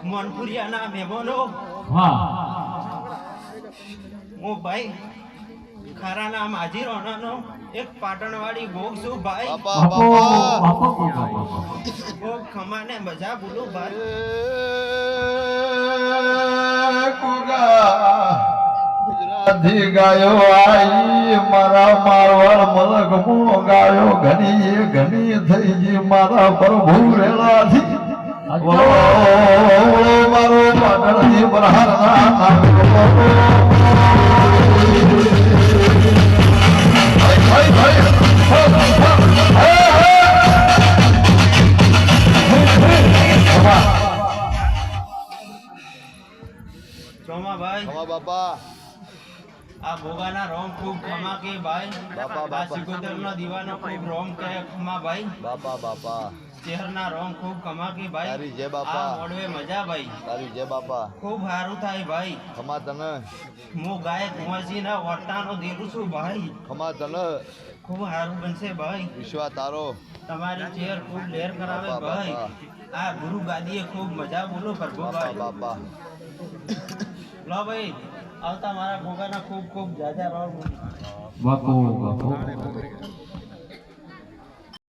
મોનપુરિયાના મહેમાનો હું ભાઈ ખરાના માજી રોનાનો એક પાટણવાળી ભોગ છું ભાઈ ભોગ ખમાને મજા બોલું ભાઈ ગુજરાતી ગાયો આઈ મારા મારવાડ મલક મો ગાયો ઘણી ઘણી થઈ ગઈ મારા પ્રભુ રેલાથી મારો પાટણથી બરહારના ચોમાભાઈ બાપા આ ભોગાના રોમ ખૂબ ખમા કે ભાઈ બાપા આ સિકોતરનો દીવાનો ખૂબ રોમ કે ખમા ભાઈ બાપા શહેરના રોમ ખૂબ ખમા કે ભાઈ તારી જય બાપા. આ મોડવે મજા ભાઈ તારી જય બાપા ખૂબ સારું થાય ભાઈ ખમા તને હું ગાય કુંવરજીના વર્તાનો દેરું છું ભાઈ ખમા તને ખૂબ સારું બનશે ભાઈ વિશ્વા તારો તમારી ચેર ખૂબ લેર કરાવે બાપા, ભાઈ આ ગુરુ ગાદીએ ખૂબ મજા બોલો પ્રભુભાઈ બાપા લો ભાઈ આવતા મારા ભોગાના ખૂબ ખૂબ જાજા રોમ બાપુ